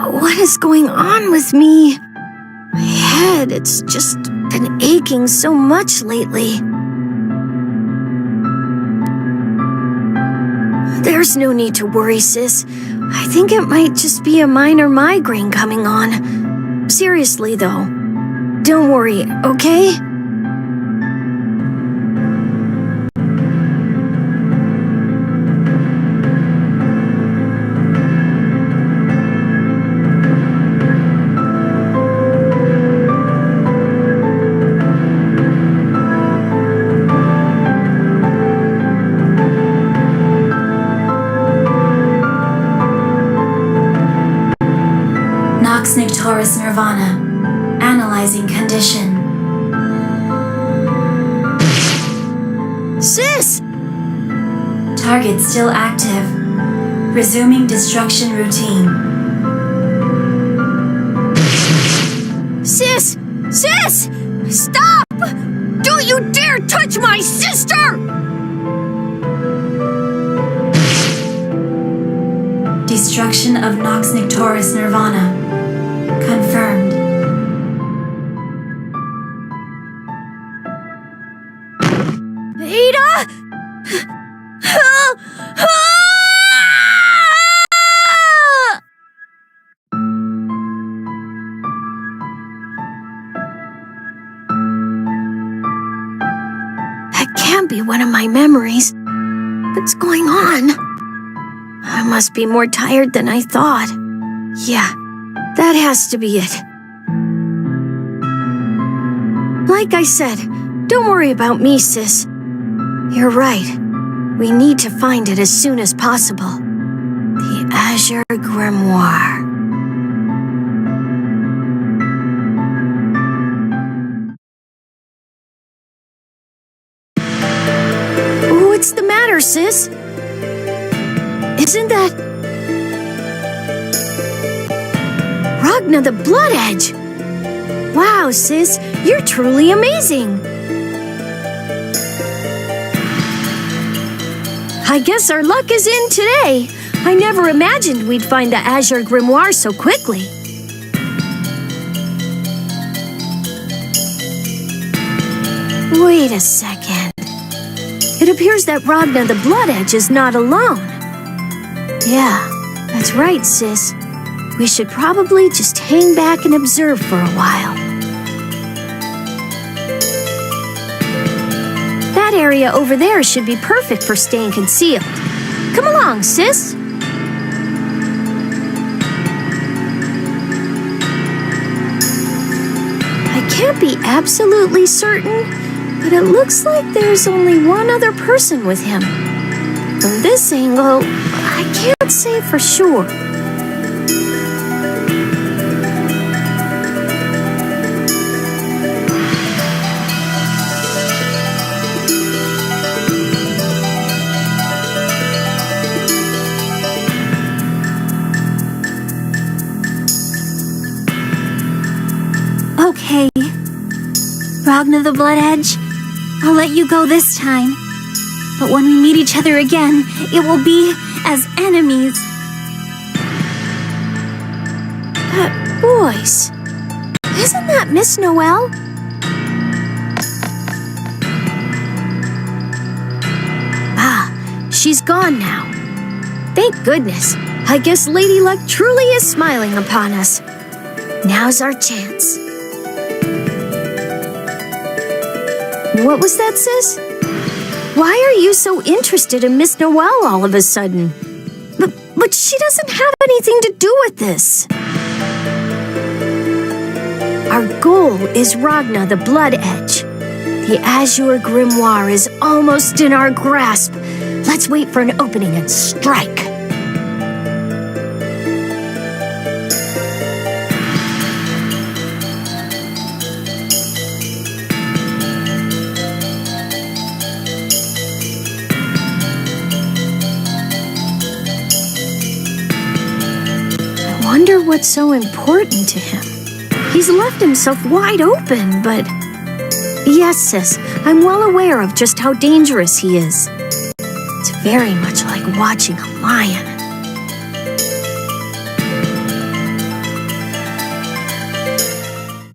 What is going on with me? My head, it's just been aching so much lately. There's no need to worry, sis. I think it might just be a minor migraine coming on. Seriously, though. Don't worry, okay? Taurus Nirvana. Analyzing condition. Sis! Target still active. Resuming destruction routine. Sis! Sis! Stop! Don't you dare touch my sister! Destruction of Nox Nictoris Nirvana. Confirmed. Ada! That can't be one of my memories. What's going on? I must be more tired than I thought. Yeah. That has to be it. Like I said, don't worry about me, sis. You're right. We need to find it as soon as possible. The Azure Grimoire. What's the matter, sis? Isn't that... Ragna the Blood Edge! Wow, sis, you're truly amazing! I guess our luck is in today. I never imagined we'd find the Azure Grimoire so quickly. Wait a second. It appears that Ragna the Blood Edge is not alone. Yeah, that's right, sis. We should probably just hang back and observe for a while. That area over there should be perfect for staying concealed. Come along, sis. I can't be absolutely certain, but it looks like there's only one other person with him. From this angle, I can't say for sure. Okay, Ragna the Blood Edge, I'll let you go this time. But when we meet each other again, it will be as enemies. That voice... Isn't that Miss Noelle? Ah, she's gone now. Thank goodness. I guess Lady Luck truly is smiling upon us. Now's our chance. What was that, sis? Why are you so interested in Miss Noelle all of a sudden? But she doesn't have anything to do with this. Our goal is Ragna the Blood Edge. The Azure Grimoire is almost in our grasp. Let's wait for an opening and strike. I wonder what's so important to him. He's left himself wide open, but... Yes, sis, I'm well aware of just how dangerous he is. It's very much like watching a lion.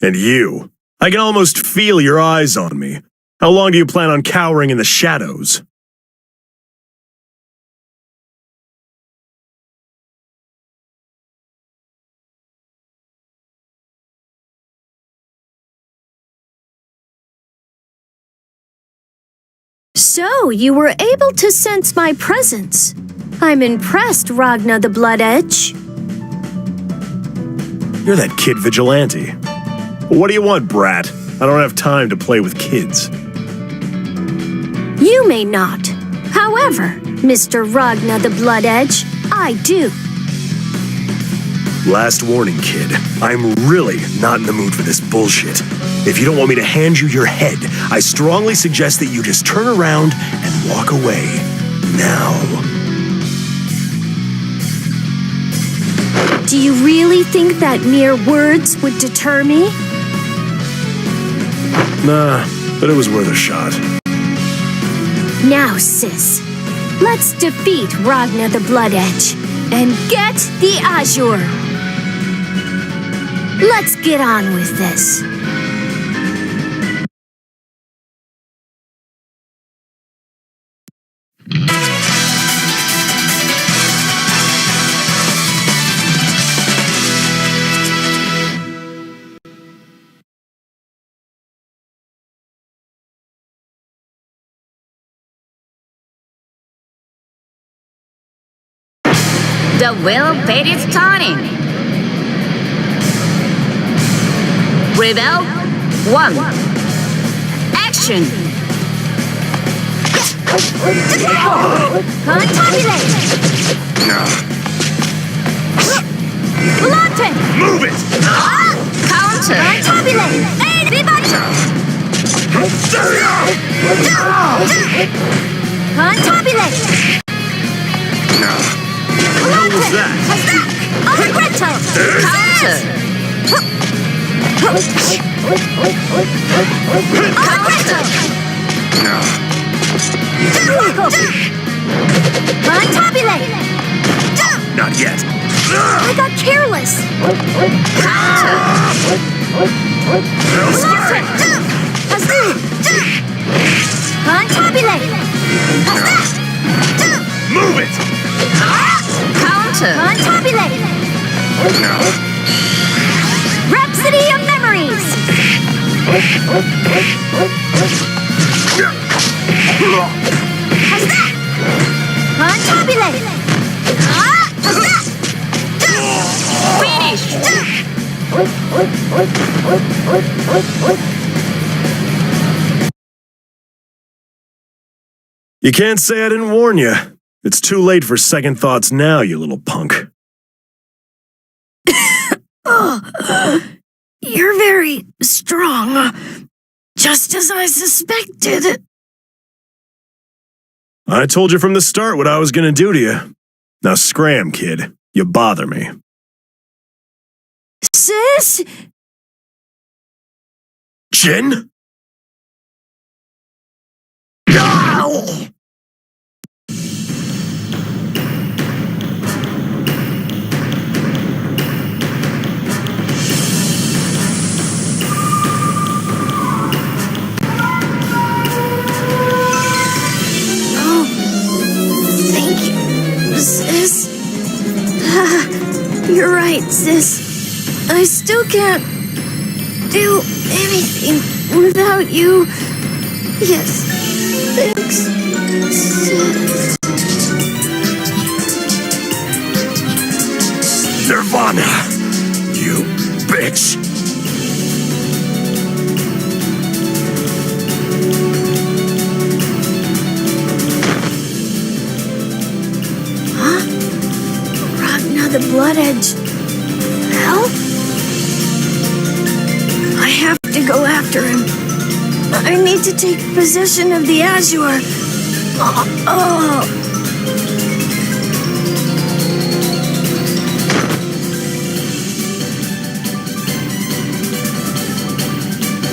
And you. I can almost feel your eyes on me. How long do you plan on cowering in the shadows? So, you were able to sense my presence. I'm impressed, Ragna the Blood Edge. You're that kid vigilante. What do you want, brat? I don't have time to play with kids. You may not. However, Mr. Ragna the Blood Edge, I do. Last warning, kid. I'm really not in the mood for this bullshit. If you don't want me to hand you your head, I strongly suggest that you just turn around and walk away. Now. Do you really think that mere words would deter me? Nah, but it was worth a shot. Now, sis, let's defeat Ragna the Blood Edge and get the Azure. Let's get on with this. The will paid its turning. Rebel 1. Action! Contabulate! Volante! Move it! Counter! Contabulate! Everybody! Contabulate! What was that? Allegretto! Counter! Allegretto! Contabulate! Not yet. I got careless! Contabulate! Move it! Counter! Contabulate! Rhapsody of Memories! Contabulate! Finish! You can't say I didn't warn you. It's too late for second thoughts now, you little punk. You're very strong. Just as I suspected. I told you from the start what I was gonna do to you. Now scram, kid. You bother me. Sis? Jin? No! Sis? You're right, sis. I still can't do anything without you. Yes, thanks, sis. Nirvana! You bitch! The Blood Edge. Help? I have to go after him. I need to take possession of the Azure.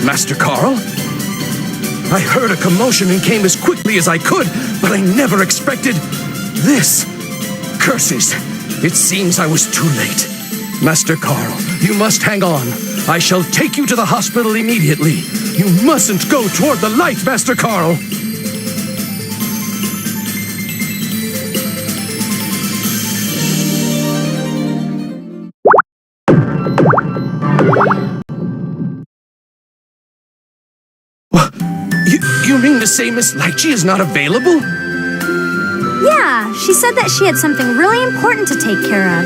Master Carl? I heard a commotion and came as quickly as I could, but I never expected this. Curses! It seems I was too late. Master Carl, you must hang on. I shall take you to the hospital immediately. You mustn't go toward the light, Master Carl. You mean to say Miss Lychee is not available? Yeah, she said that she had something really important to take care of.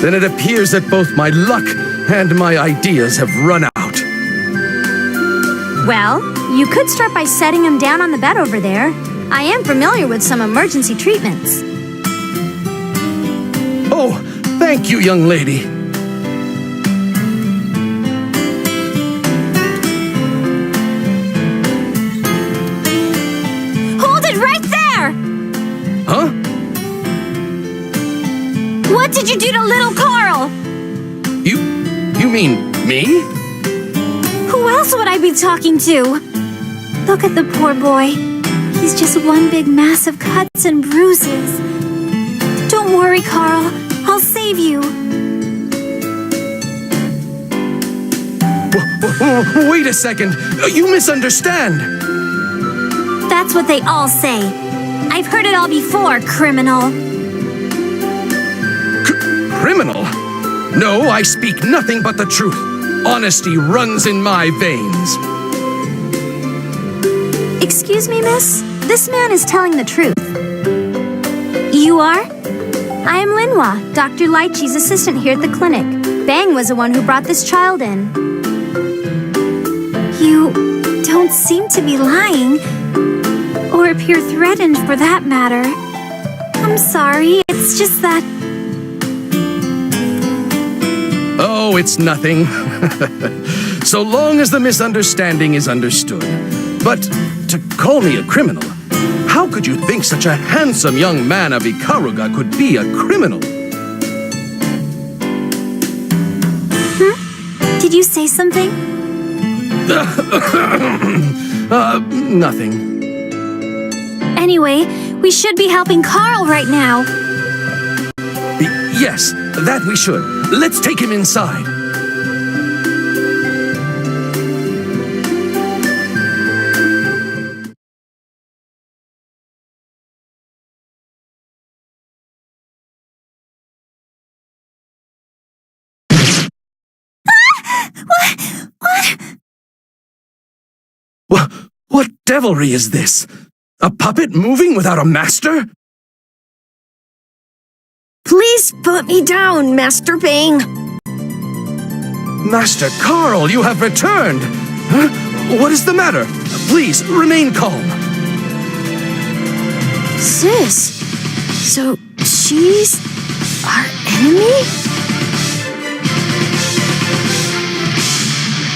Then it appears that both my luck and my ideas have run out. Well, you could start by setting him down on the bed over there. I am familiar with some emergency treatments. Oh, thank you, young lady. Hold it right there! Huh? What did you do to little Carl? You mean me? Who else would I be talking to? Look at the poor boy. He's just one big mass of cuts and bruises. Don't worry, Carl. I'll save you. Wait a second. You misunderstand. That's what they all say. I've heard it all before, criminal. Criminal? No, I speak nothing but the truth. Honesty runs in my veins. Excuse me, miss? This man is telling the truth. You are? I am Linhua, Dr. Lychee's assistant here at the clinic. Bang was the one who brought this child in. You don't seem to be lying, or appear threatened for that matter. I'm sorry, it's just that... Oh, it's nothing. So long as the misunderstanding is understood. But to call me a criminal, how could you think such a handsome young man of Ikaruga could be a criminal? Did you say something? Nothing. Anyway, we should be helping Carl right now. Yes, that we should. Let's take him inside. What devilry is this? A puppet moving without a master? Please put me down, Master Bang. Master Carl, you have returned! Huh? What is the matter? Please, remain calm. Sis, so she's our enemy?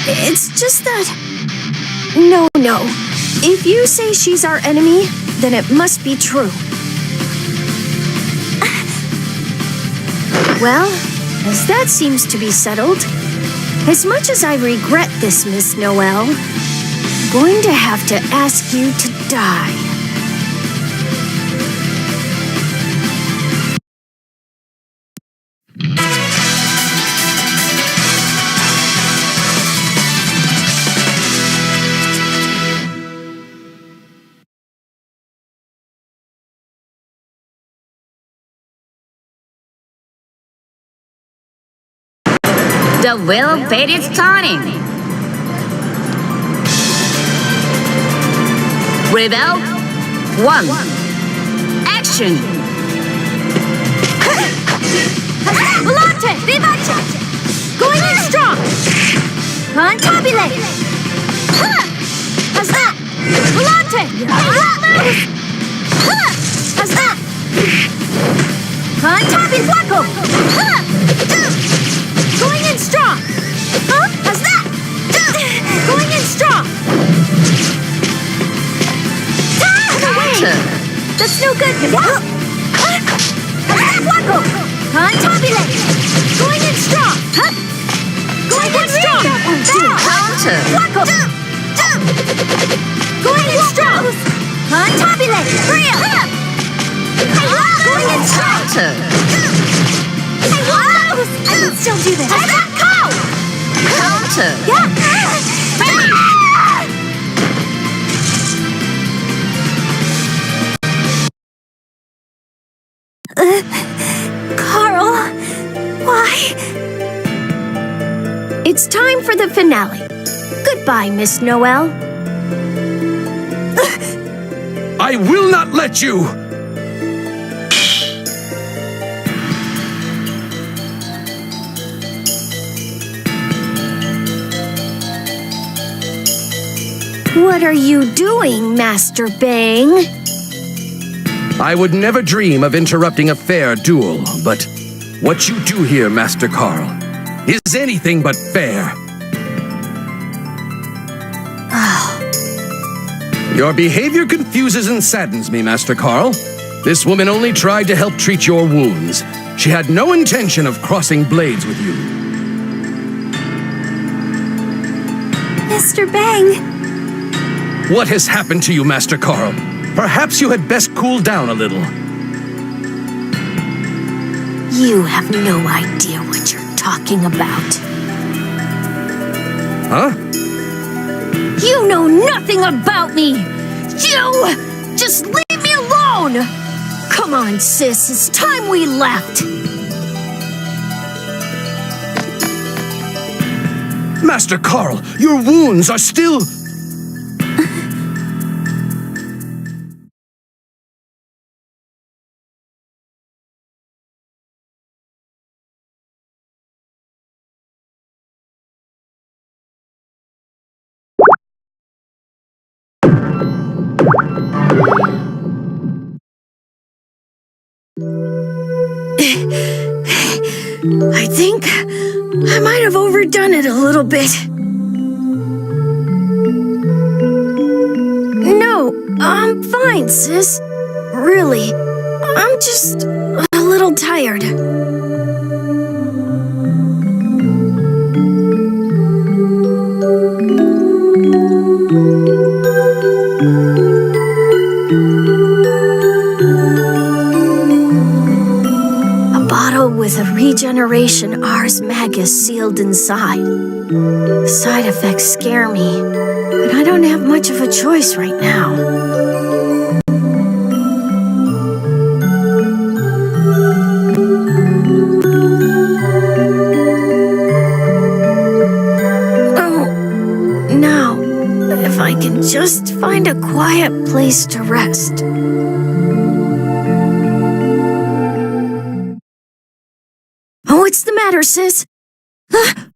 It's just that... No. If you say she's our enemy, then it must be true. Well, as that seems to be settled, as much as I regret this, Miss Noel, I'm going to have to ask you to die. The will bait is starting. Rebel 1. Action. Volante! Vivace! Going in strong! Cantabile! How's that? Volante! How's that? Cantabile Flaco! Going in strong! How's that? Going in strong! Counter. That's no good! Flaco! Cantabile! Going in strong! Going in strong! Counter. Flaco! Going in strong! Cantabile! Going in strong! Counter. close. I can still do this. Counter. Carl, why? It's time for the finale. Goodbye, Miss Noel. I will not let you! What are you doing, Master Bang? I would never dream of interrupting a fair duel, but what you do here, Master Carl, is anything but fair. Your behavior confuses and saddens me, Master Carl. This woman only tried to help treat your wounds. She had no intention of crossing blades with you. Mr. Bang. What has happened to you, Master Carl? Perhaps you had best cool down a little. You have no idea what you're talking about. Huh? You know nothing about me! You! Just leave me alone! Come on, sis, it's time we left! Master Carl, your wounds are still... I think I might have overdone it a little bit. No, I'm fine, sis. Really, I'm just a little tired. With a regeneration Ars Magus sealed inside. The side effects scare me, but I don't have much of a choice right now. Oh, now, if I can just find a quiet place to rest. What's the matter, sis? The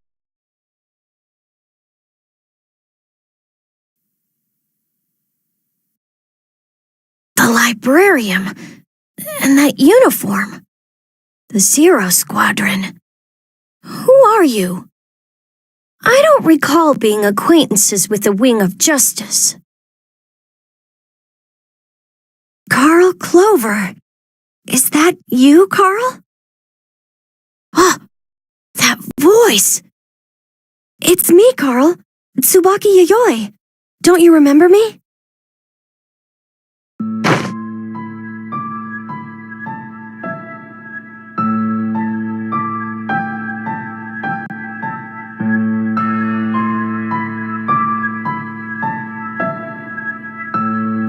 librarium. And that uniform. The Zero Squadron. Who are you? I don't recall being acquaintances with the Wing of Justice. Carl Clover. Is that you, Carl? Oh, that voice! It's me, Carl. Tsubaki Yayoi. Don't you remember me?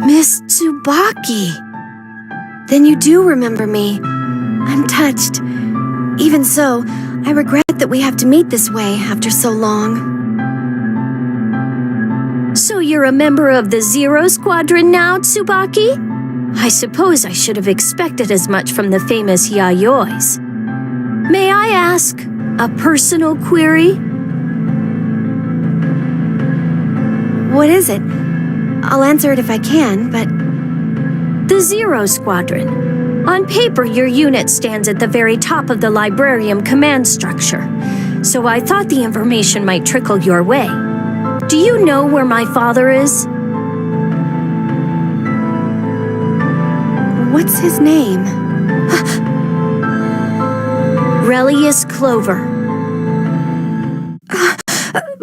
Miss Tsubaki. Then you do remember me. I'm touched. Even so, I regret that we have to meet this way after so long. So you're a member of the Zero Squadron now, Tsubaki? I suppose I should have expected as much from the famous Yayois. May I ask a personal query? What is it? I'll answer it if I can, but... The Zero Squadron. On paper, your unit stands at the very top of the Librarium command structure, so I thought the information might trickle your way. Do you know where my father is? What's his name? Relius Clover.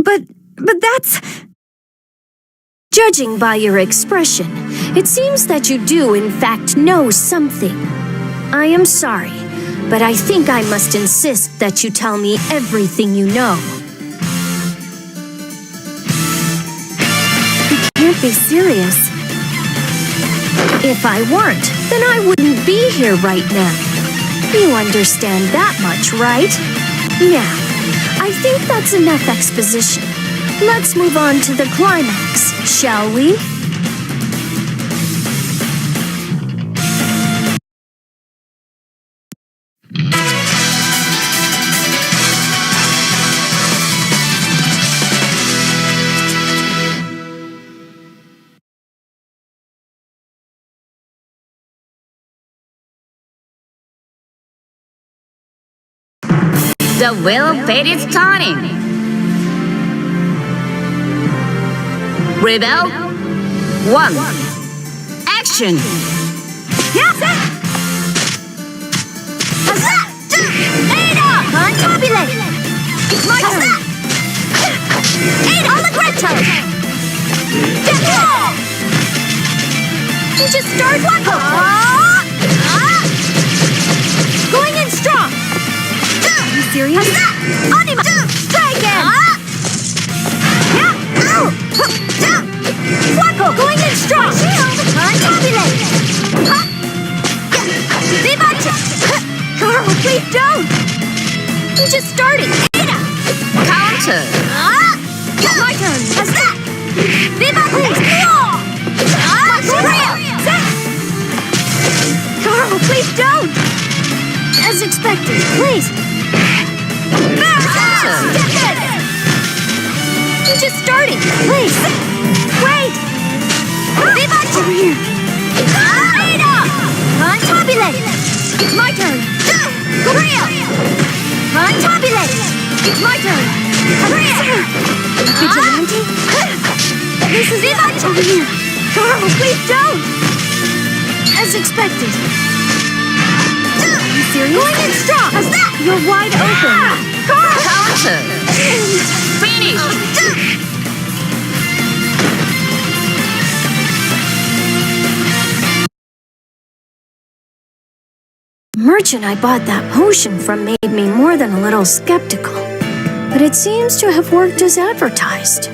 But that's... Judging by your expression, it seems that you do, in fact, know something. I am sorry, but I think I must insist that you tell me everything you know. You can't be serious. If I weren't, then I wouldn't be here right now. You understand that much, right? Now, I think that's enough exposition. Let's move on to the climax, shall we? The wheel pit is turning. Rebel. 1. Action. Confabulate! It's my turn! Allegretto! You just started one! Going in strong! Are you serious? Anima! Try again! Flacco! Going in strong! Confabulate! Vivace! Carl, please don't! You just started! Counter. It's my turn! Vivace! Carl, please don't! As expected, please! You just started! Please! Wait! Vivace! Over here! Confabulate! It's my turn! Confabulate! It's my turn! Vigilante? This is Vivace! Over here! Carl, please don't! As expected. Are you serious? Going in strong! You're wide open! Carl! Counter. Finish. Merchant I bought that potion from made me more than a little skeptical, but it seems to have worked as advertised.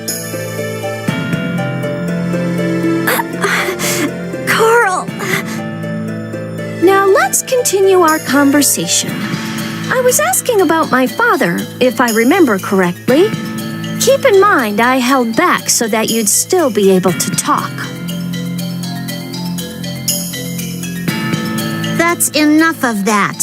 Carl! Now let's continue our conversation. I was asking about my father, if I remember correctly. Keep in mind I held back so that you'd still be able to talk. That's enough of that.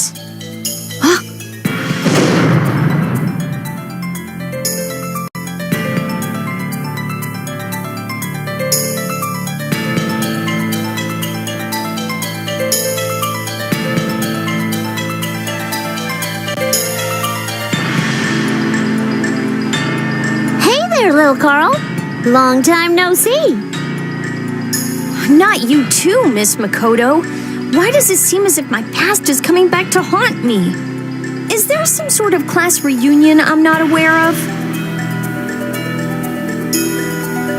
Hey there, little Carl. Long time no see. Not you too, Miss Makoto. Why does it seem as if my past is coming back to haunt me? Is there some sort of class reunion I'm not aware of?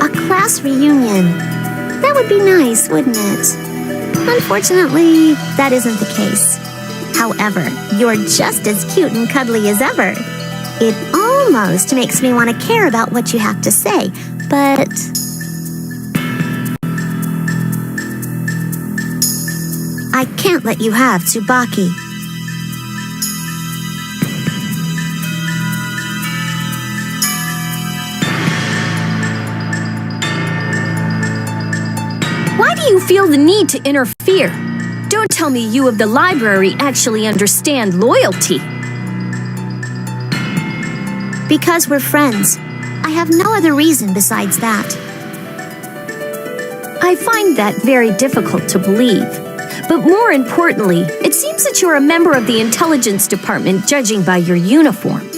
A class reunion. That would be nice, wouldn't it? Unfortunately, that isn't the case. However, you're just as cute and cuddly as ever. It almost makes me want to care about what you have to say, but... I can't let you have Tsubaki. Why do you feel the need to interfere? Don't tell me you of the library actually understand loyalty. Because we're friends. I have no other reason besides that. I find that very difficult to believe. But more importantly, it seems that you're a member of the intelligence department, judging by your uniform.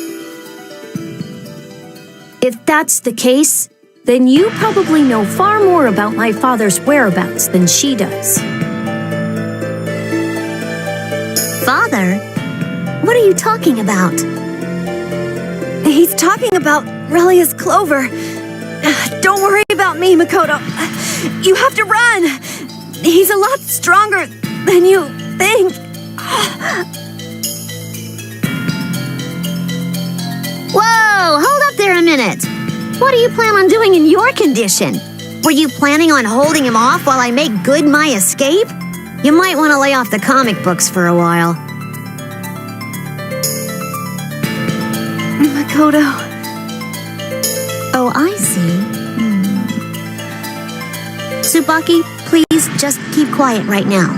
If that's the case, then you probably know far more about my father's whereabouts than she does. Father? What are you talking about? He's talking about Relia's Clover. Don't worry about me, Makoto. You have to run. He's a lot stronger than you think. minute. What do you plan on doing in your condition? Were you planning on holding him off while I make good my escape? You might want to lay off the comic books for a while. Makoto. Oh, I see. Tsubaki, please just keep quiet right now.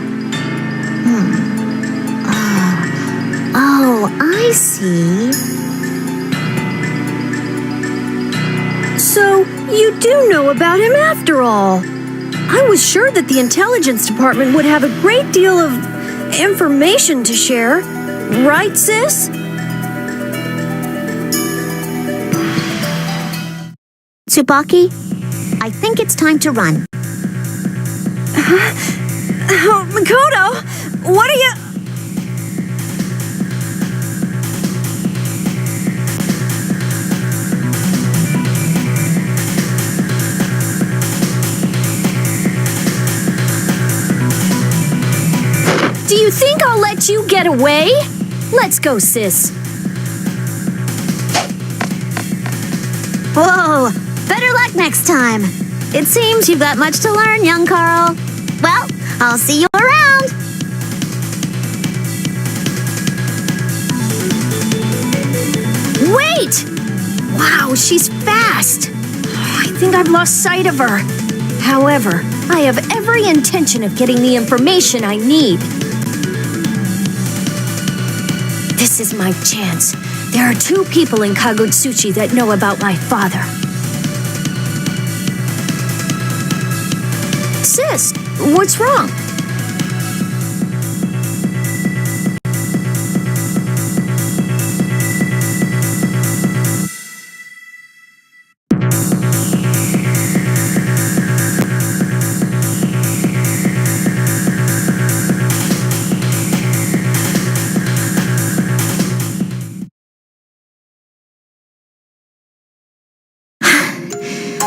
Oh, I see. So, you do know about him after all. I was sure that the intelligence department would have a great deal of information to share. Right, sis? Tsubaki, I think it's time to run. Oh, Makoto! What are you... Do you think I'll let you get away? Let's go, sis. Whoa! Better luck next time. It seems you've got much to learn, young Carl. Well, I'll see you around. Wait! Wow, she's fast. I think I've lost sight of her. However, I have every intention of getting the information I need. This is my chance. There are 2 people in Kagutsuchi that know about my father. Sis, what's wrong?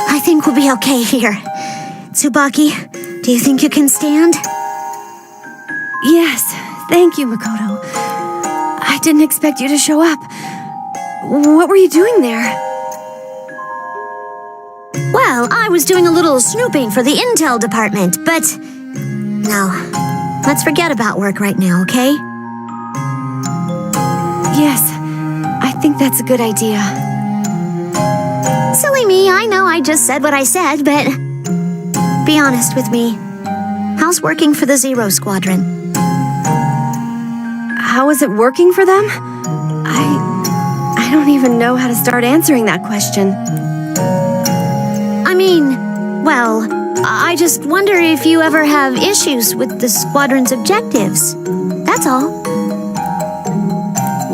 I think we'll be okay here. Tsubaki, do you think you can stand? Yes, thank you, Makoto. I didn't expect you to show up. What were you doing there? Well, I was doing a little snooping for the intel department, but... No, let's forget about work right now, okay? Yes, I think that's a good idea. Silly me, I know I just said what I said, but... Be honest with me. How's working for the Zero Squadron? How is it working for them? I don't even know how to start answering that question. I mean, well, I just wonder if you ever have issues with the squadron's objectives. That's all.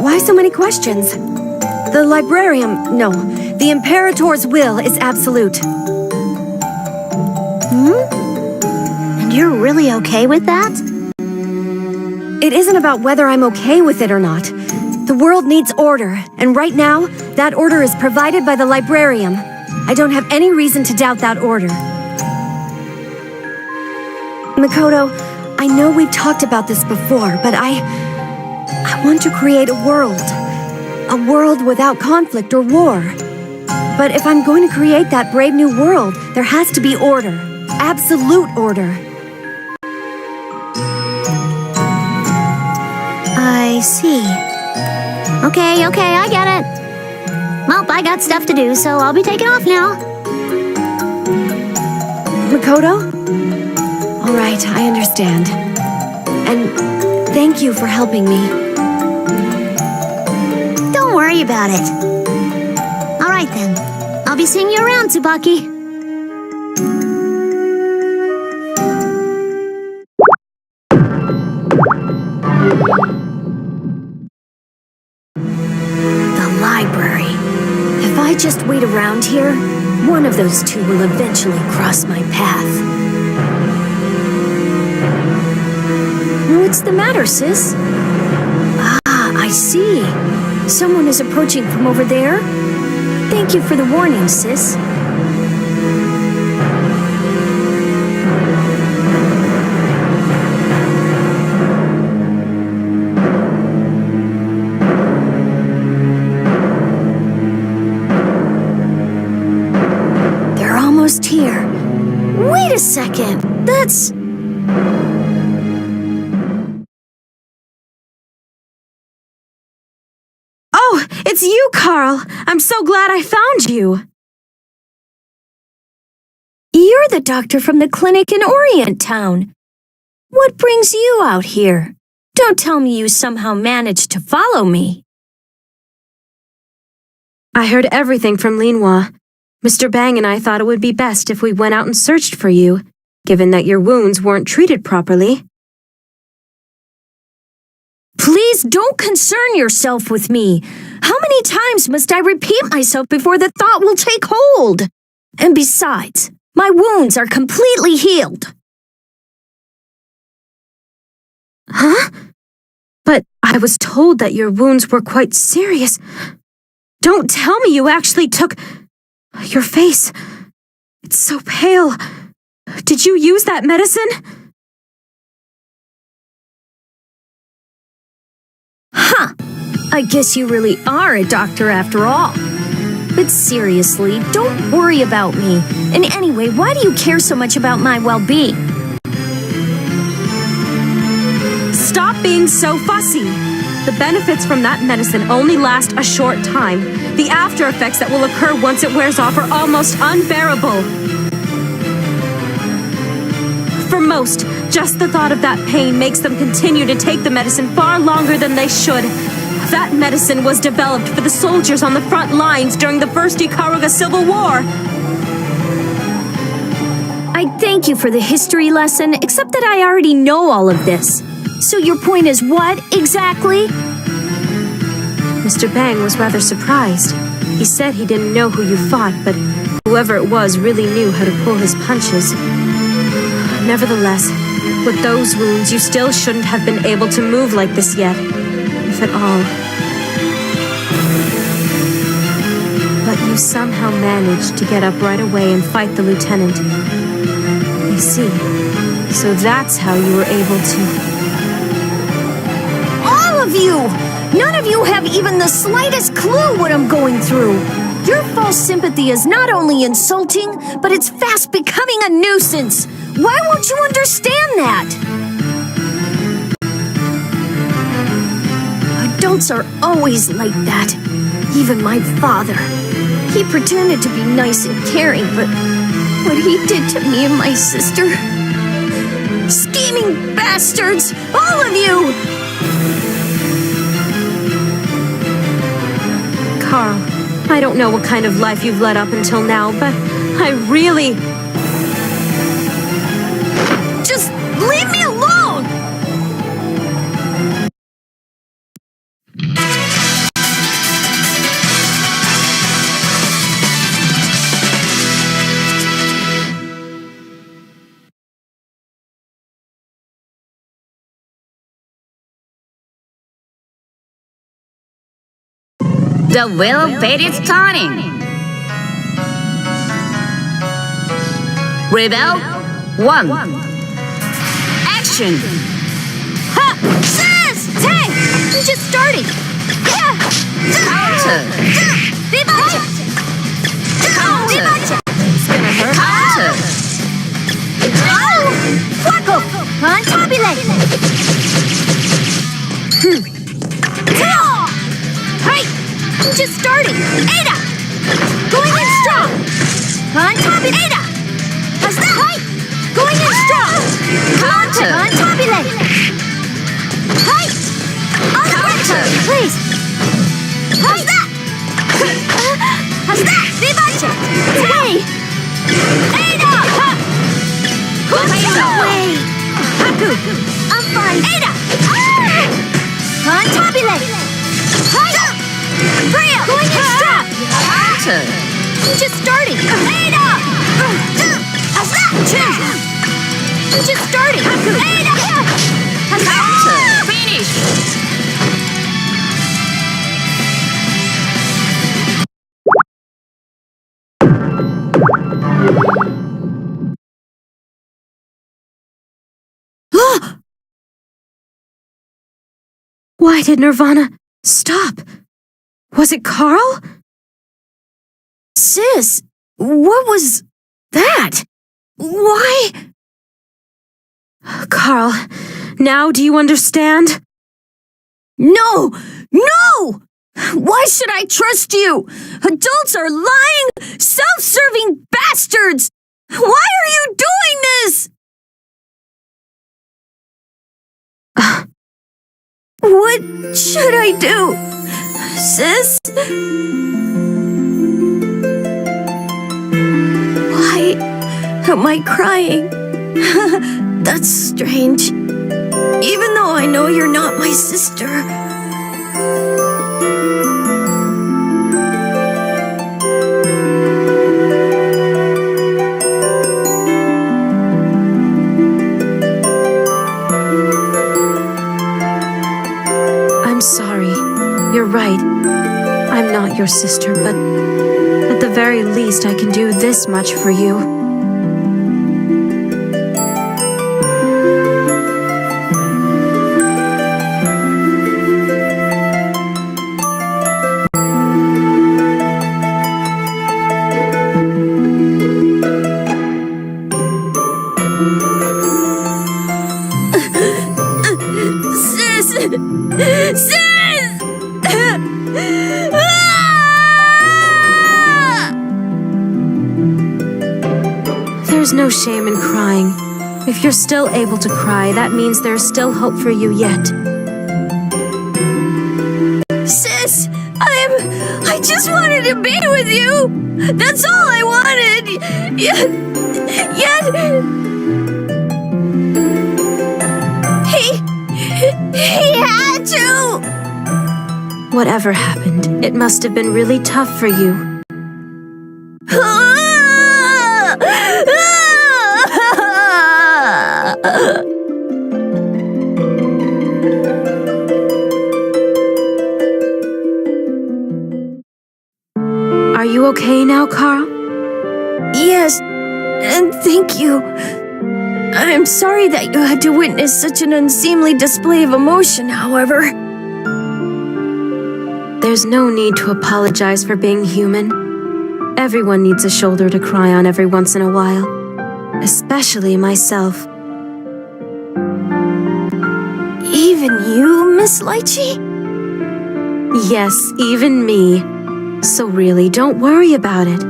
Why so many questions? The librarium, no. The Imperator's will is absolute. And you're really okay with that? It isn't about whether I'm okay with it or not. The world needs order, and right now, that order is provided by the librarium. I don't have any reason to doubt that order. Makoto, I know we've talked about this before, but I want to create a world. A world without conflict or war. But if I'm going to create that brave new world, there has to be order. Absolute order. I see. Okay, I get it. Well, I got stuff to do, so I'll be taking off now. Makoto? All right, I understand. And thank you for helping me. Don't worry about it. All right, then. I'll be seeing you around, Tsubaki. The library. If I just wait around here, one of those 2 will eventually cross my path. What's the matter, sis? Ah, I see. Someone is approaching from over there. Thank you for the warning, sis. chance. Oh, it's you, Carl. I'm so glad I found you. You're the doctor from the clinic in Orient Town. What brings you out here? Don't tell me you somehow managed to follow me. I heard everything from Linhua. Mr. Bang and I thought it would be best if we went out and searched for you, given that your wounds weren't treated properly. Please don't concern yourself with me. How many times must I repeat myself before the thought will take hold? And besides, my wounds are completely healed. Huh? But I was told that your wounds were quite serious. Don't tell me you actually took... Your face. It's so pale. Did you use that medicine? Huh. I guess you really are a doctor after all. But seriously, don't worry about me. And anyway, why do you care so much about my well-being? Stop being so fussy. The benefits from that medicine only last a short time. The after effects that will occur once it wears off are almost unbearable. For most, just the thought of that pain makes them continue to take the medicine far longer than they should. That medicine was developed for the soldiers on the front lines during the First Ikaruga Civil War. I thank you for the history lesson, except that I already know all of this. So your point is what, exactly? Mr. Bang was rather surprised. He said he didn't know who you fought, but whoever it was really knew how to pull his punches. Nevertheless, with those wounds, you still shouldn't have been able to move like this yet, if at all. But you somehow managed to get up right away and fight the lieutenant. I see. So that's how you were able to... All of you! None of you have even the slightest clue what I'm going through. Your false sympathy is not only insulting, but it's fast becoming a nuisance. Why won't you understand that? Adults are always like that. Even my father. He pretended to be nice and caring, but what he did to me and my sister... Scheming bastards! All of you! Carl, I don't know what kind of life you've led up until now, but I really... Just leave me alone! The will paid its turning. Rebel 1. Action! Ha! Sis! Hey! We just started! Counter! Vivace! Counter! It's gonna hurt. Counter! Fuaco! Cantabile! Hey! Just starting! Ada! Going in strong! Cantabile! Ada! How's that? Hey! Going in strong! Counter! Cantabile! Hey! On the Counter! please! How's that? How's that? Vivace! Hey! Ada! Ha! Potato! Wait! Haku! I'm fine! Ada! Cantabile! Hey! Freya! Going in strong! Counter! I'm just starting! Ada! How's that? I'm just starting! Ada! How's Counter! that? Finish! Why did Nirvana stop? Was it Carl? Sis, what was that? Why? Carl, now do you understand? No! No! Why should I trust you? Adults are lying, self-serving bastards! Why are you doing this? What should I do? Sis? Why am I crying? That's strange. Even though I know you're not my sister. I'm sorry. You're right. I'm not your sister, but at the very least I can do this much for you. There's no shame in crying. If you're still able to cry, that means there's still hope for you yet. Sis, I just wanted to be with you. That's all I wanted. Yet, he had to. Whatever happened, it must have been really tough for you. Are you okay now, Carl? Yes, and thank you. I'm sorry that you had to witness such an unseemly display of emotion, however. There's no need to apologize for being human. Everyone needs a shoulder to cry on every once in a while. Especially myself. Even you, Miss Lychee? Yes, even me. So really, don't worry about it.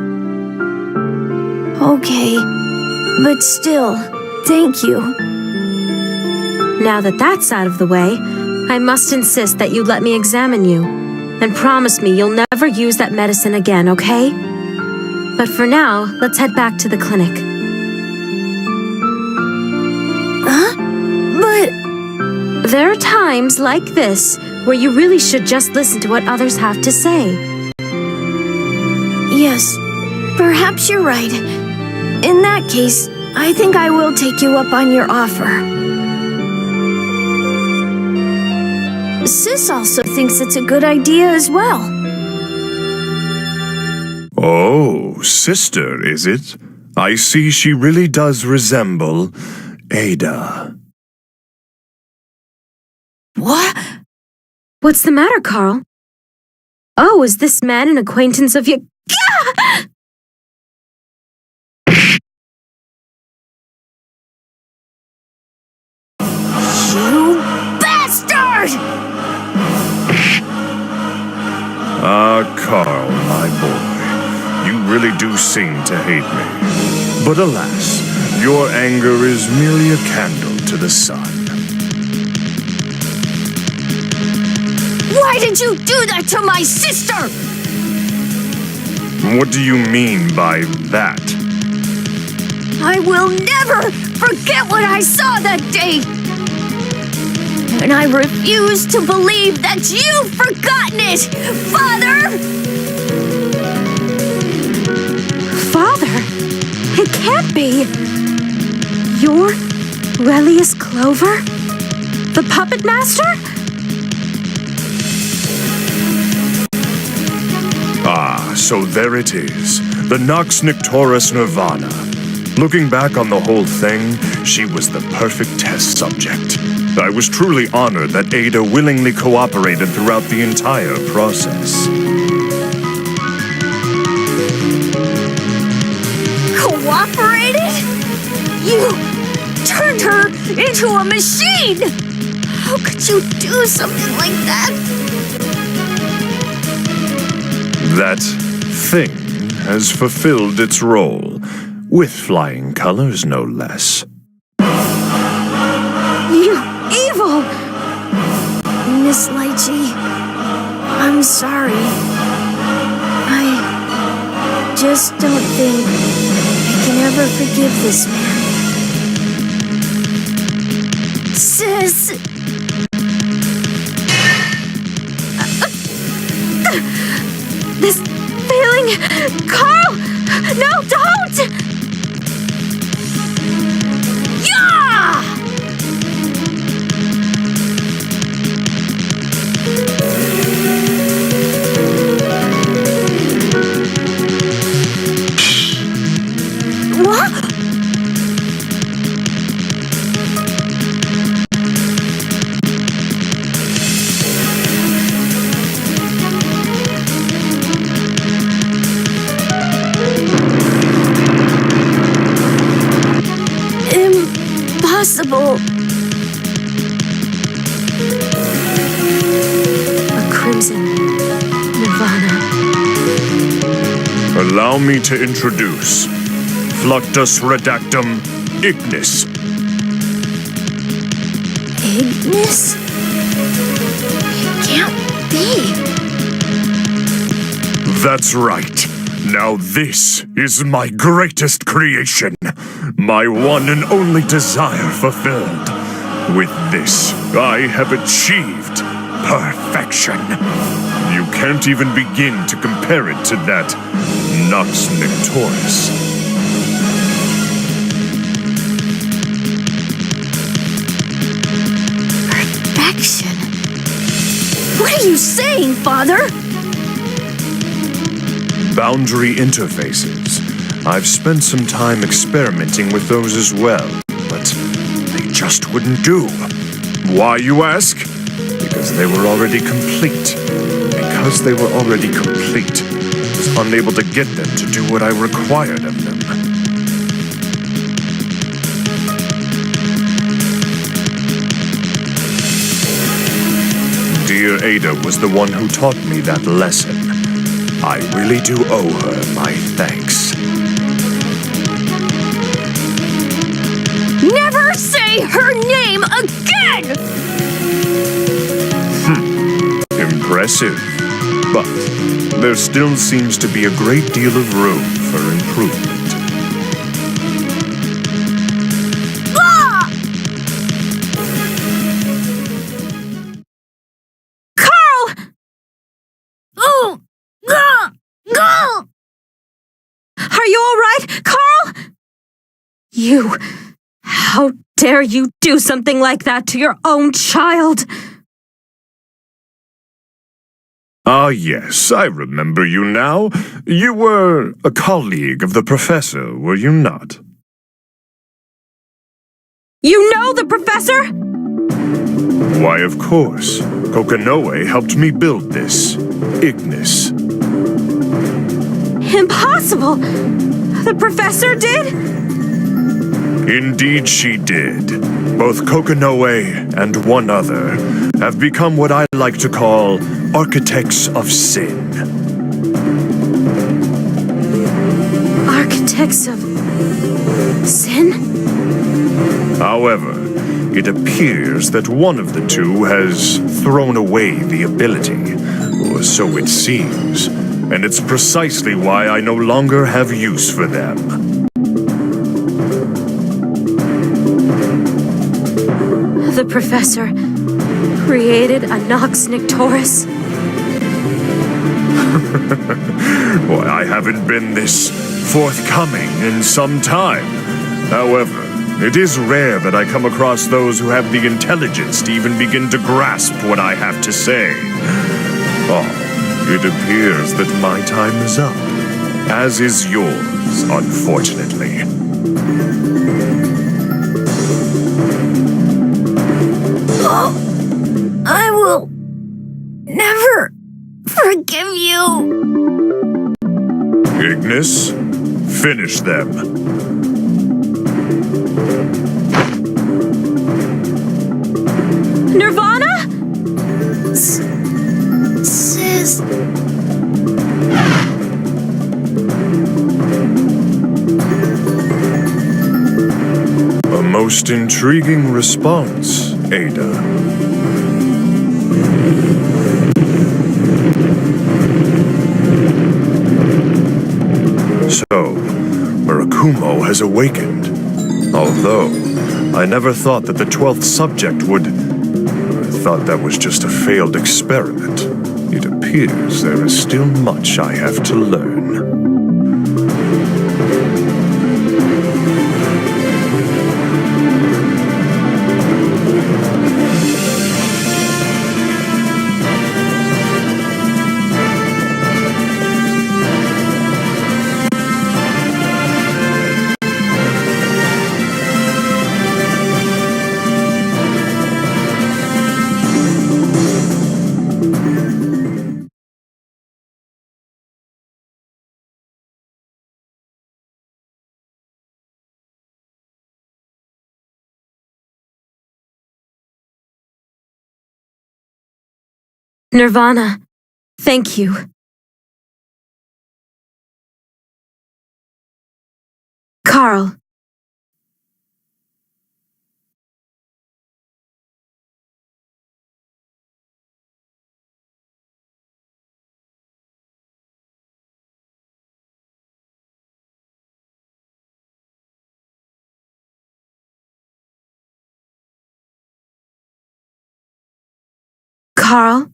Okay, but still, thank you. Now that that's out of the way, I must insist that you let me examine you. And promise me you'll never use that medicine again, okay? But for now, let's head back to the clinic. Huh? But... There are times like this where you really should just listen to what others have to say. Yes, perhaps you're right. In that case, I think I will take you up on your offer. Sis also thinks it's a good idea as well. Oh, sister, is it? I see she really does resemble Ada. What? What's the matter, Carl? Oh, is this man an acquaintance of you? You bastard! Ah, Carl, my boy, you really do seem to hate me. But alas, your anger is merely a candle to the sun. Why did you do that to my sister? What do you mean by that? I will never forget what I saw that day. And I refuse to believe that you've forgotten it, Father! Father? It can't be. You're Relius Clover? The puppet master? Ah, so there it is. The Nox Nictoris Nirvana. Looking back on the whole thing, she was the perfect test subject. I was truly honored that Ada willingly cooperated throughout the entire process. Cooperated? You turned her into a machine! How could you do something like that? That thing has fulfilled its role, with flying colors no less. You evil! Miss Lychee, I'm sorry. I just don't think I can ever forgive this man. Sis! This feeling... Carl! No, don't! Yeah! What? Impossible. A crimson nirvana. Allow me to introduce Fluctus Redactum Ignis. Ignis? It can't be. That's right. Now this is my greatest creation. My one and only desire fulfilled. With this, I have achieved perfection. You can't even begin to compare it to that Nox Nictoris. Perfection? What are you saying, Father? Boundary interfaces. I've spent some time experimenting with those as well, but they just wouldn't do. Why, you ask? Because they were already complete. Because they were already complete, I was unable to get them to do what I required of them. Dear Ada was the one who taught me that lesson. I really do owe her my thanks. Never say her name again! Impressive. But there still seems to be a great deal of room for improvement. Ah! Carl! Oh! Ah! Ah! Are you all right, Carl? You... How dare you do something like that to your own child? Ah, yes, I remember you now. You were a colleague of the professor, were you not? You know the professor? Why, of course. Kokanoe helped me build this. Ignis. Impossible! The professor did? Indeed she did. Both Kokanoe and one other have become what I like to call architects of sin. Architects of... sin? However, it appears that one of the two has thrown away the ability, or so it seems, and it's precisely why I no longer have use for them. The professor created a Nox Nictoris. Why, I haven't been this forthcoming in some time. However, it is rare that I come across those who have the intelligence to even begin to grasp what I have to say. Oh, it appears that my time is up, as is yours, unfortunately. Oh, I will never forgive you. Ignis, finish them. Nirvana? Sis... A most intriguing response, Ada. So, Murakumo has awakened. Although, I never thought that the 12th subject would... I thought that was just a failed experiment. It appears there is still much I have to learn. Nirvana, thank you. Carl. Carl?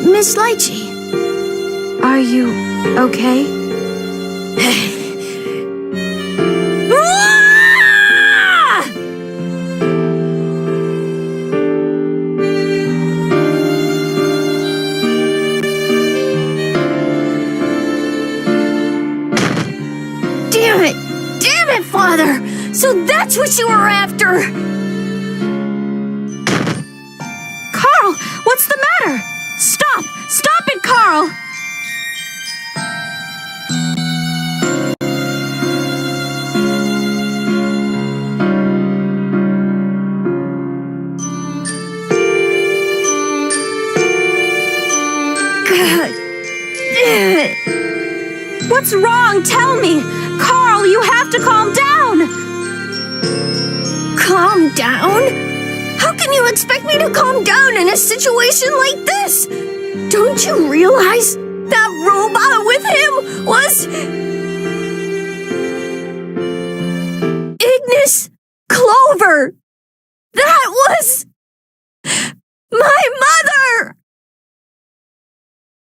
Miss Lychee. Are you okay? Damn it! Damn it, Father! So that's what you were after! Carl, what's the matter? Stop! Stop it, Carl! God damn it! What's wrong? Tell me! Carl, you have to calm down! Calm down? How can you expect me to calm down in a situation like this? Don't you realize that robot with him was... Ignis Clover! That was... my mother!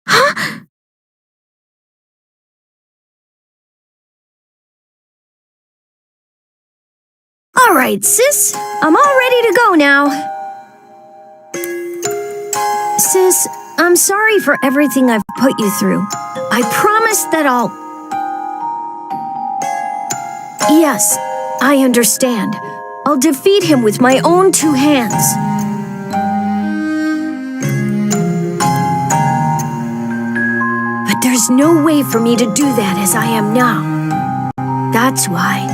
Huh? All right, sis. I'm all ready to go now. Sis, I'm sorry for everything I've put you through. I promise that I'll... Yes, I understand. I'll defeat him with my own two hands. But there's no way for me to do that as I am now. That's why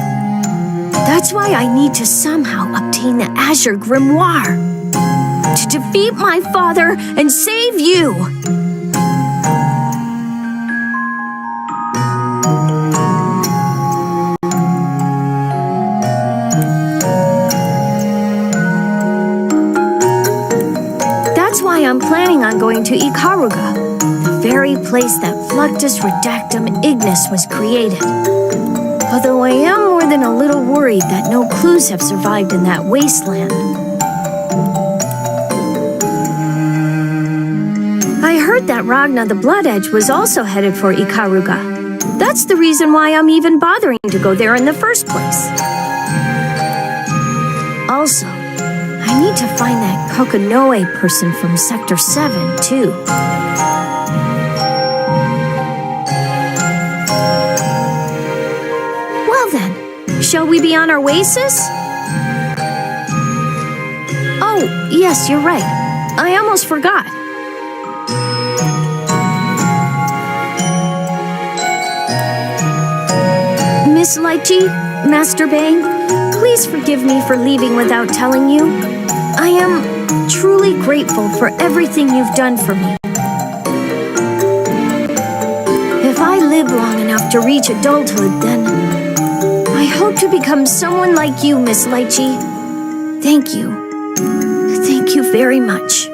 I need to somehow obtain the Azure Grimoire. To defeat my father and save you. That's why I'm planning on going to Ikaruga, the very place that Fluctus Redactum Ignis was created. Although I am more than a little worried that no clues have survived in that wasteland. I heard that Ragna the Blood Edge was also headed for Ikaruga. That's the reason why I'm even bothering to go there in the first place. Also, I need to find that Kokonoe person from Sector 7, too. Well then, shall we be on our way, sis? Oh, yes, you're right. I almost forgot. Miss Lychee, Master Bang, please forgive me for leaving without telling you. I am truly grateful for everything you've done for me. If I live long enough to reach adulthood, then I hope to become someone like you, Miss Lychee. Thank you. Thank you very much.